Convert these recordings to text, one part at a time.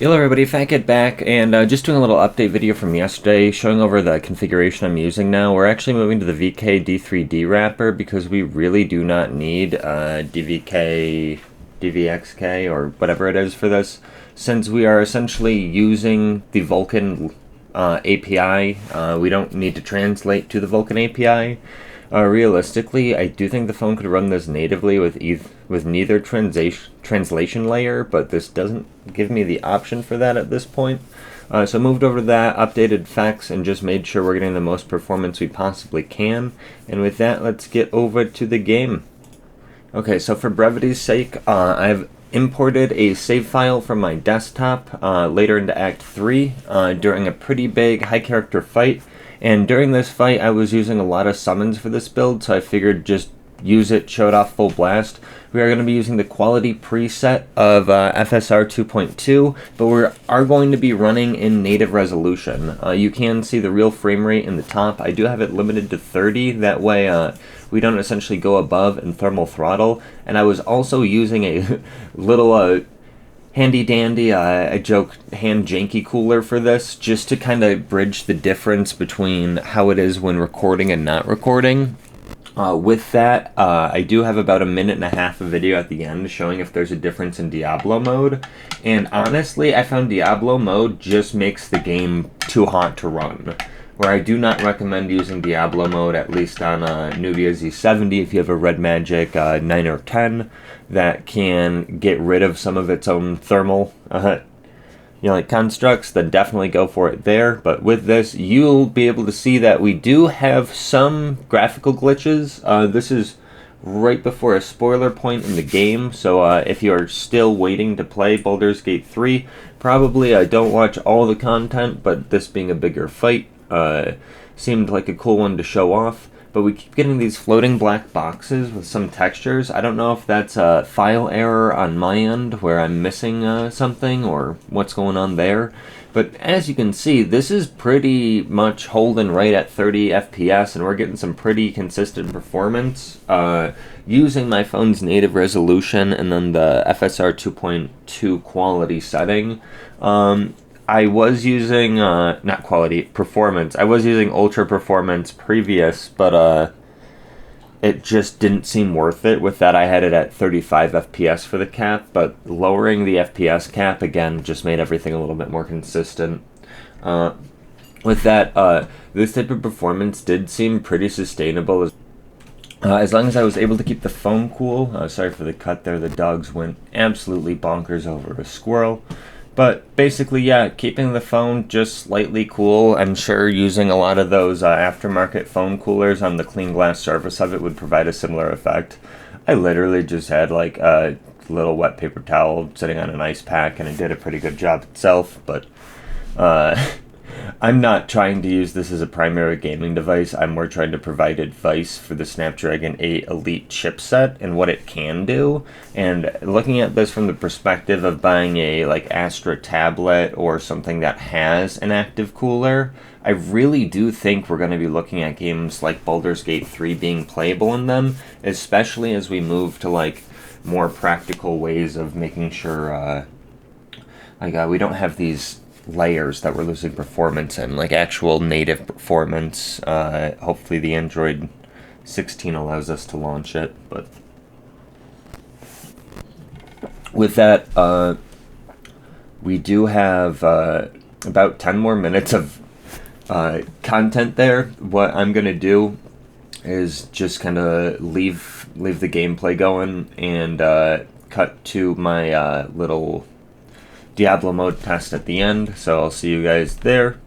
Hello everybody, Fat back, and just doing a little update video from yesterday, showing over the configuration I'm using now. We're actually moving to the VK D3D wrapper because we really do not need DVK, DVXK, or whatever it is for this, since we are essentially using the Vulcan API. We don't need to translate to the Vulcan API. Realistically, I do think the phone could run this natively with neither translation layer, but this doesn't give me the option for that at this point. So I moved over to that, updated facts, and just made sure we're getting the most performance we possibly can. And with that, let's get over to the game. Okay, so for brevity's sake, I've imported a save file from my desktop later into Act 3 during a pretty big high character fight. And during this fight, I was using a lot of summons for this build, so I figured just use it, show it off full blast. We are going to be using the quality preset of FSR 2.2, but we are going to be running in native resolution. You can see the real frame rate in the top. I do have it limited to 30, that way we don't essentially go above in thermal throttle. And I was also using a little handy dandy, I joke, hand janky cooler for this, just to kind of bridge the difference between how it is when recording and not recording. With that, I do have about a minute and a half of video at the end showing if there's a difference in Diablo mode. And honestly, I found Diablo mode just makes the game too hot to run. Where I do not recommend using Diablo mode, at least on Nubia Z70, if you have a Red Magic 9 or 10 that can get rid of some of its own thermal like constructs, then definitely go for it there. But with this, you'll be able to see that we do have some graphical glitches. This is right before a spoiler point in the game, so if you're still waiting to play Baldur's Gate 3, probably don't watch all the content, but this being a bigger fight seemed like a cool one to show off. But we keep getting these floating black boxes with some textures. I don't know if that's a file error on my end where I'm missing something or what's going on there. But as you can see, this is pretty much holding right at 30 FPS, and we're getting some pretty consistent performance using my phone's native resolution and then the FSR 2.2 quality setting. I was using, not quality, performance. I was using ultra performance previous, but it just didn't seem worth it. With that, I had it at 35 FPS for the cap, but lowering the FPS cap, again, just made everything a little bit more consistent. With that, this type of performance did seem pretty sustainable as long as I was able to keep the phone cool. Sorry for the cut there, the dogs went absolutely bonkers over a squirrel. But basically, yeah, keeping the phone just slightly cool. I'm sure using a lot of those aftermarket phone coolers on the clean glass surface of it would provide a similar effect. I literally just had like a little wet paper towel sitting on an ice pack, and it did a pretty good job itself, but I'm not trying to use this as a primary gaming device. I'm more trying to provide advice for the Snapdragon 8 Elite chipset and what it can do. And looking at this from the perspective of buying a like Astra tablet or something that has an active cooler, I really do think we're going to be looking at games like Baldur's Gate 3 being playable in them, especially as we move to like more practical ways of making sure we don't have these layers that we're losing performance in, like actual native performance. Hopefully the Android 16 allows us to launch it, but with that, we do have about 10 more minutes of content there. What I'm gonna do is just kind of leave the gameplay going and cut to my little Diablo mode test at the end, so I'll see you guys there.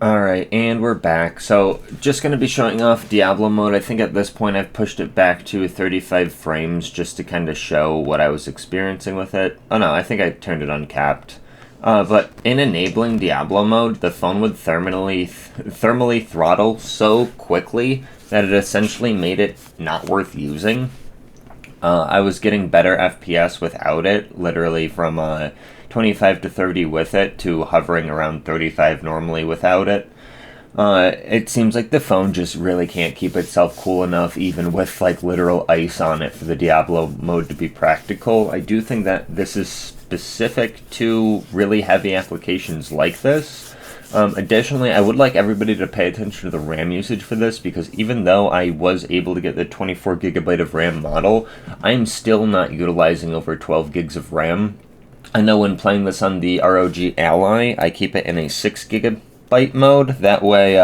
Alright, and we're back. So, just going to be showing off Diablo mode. I think at this point I've pushed it back to 35 frames just to kind of show what I was experiencing with it. Oh no, I think I turned it uncapped. But in enabling Diablo mode, the phone would thermally throttle so quickly that it essentially made it not worth using. I was getting better FPS without it, literally from 25 to 30 with it to hovering around 35 normally without it. It seems like the phone just really can't keep itself cool enough, even with like literal ice on it, for the Diablo mode to be practical. I do think that this is specific to really heavy applications like this. Additionally, I would like everybody to pay attention to the RAM usage for this, because even though I was able to get the 24GB of RAM model, I am still not utilizing over 12 gigs of RAM. I know when playing this on the ROG Ally, I keep it in a 6GB mode. That way,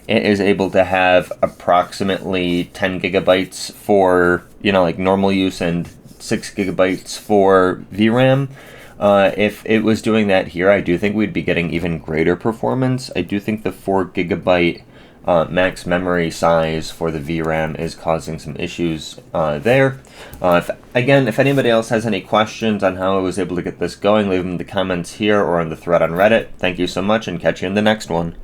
it is able to have approximately 10 gigabytes for, like normal use and 6 gigabytes for VRAM. If it was doing that here, I do think we'd be getting even greater performance. I do think the 4GB max memory size for the VRAM is causing some issues there. If anybody else has any questions on how I was able to get this going, leave them in the comments here or on the thread on Reddit. Thank you so much, and catch you in the next one.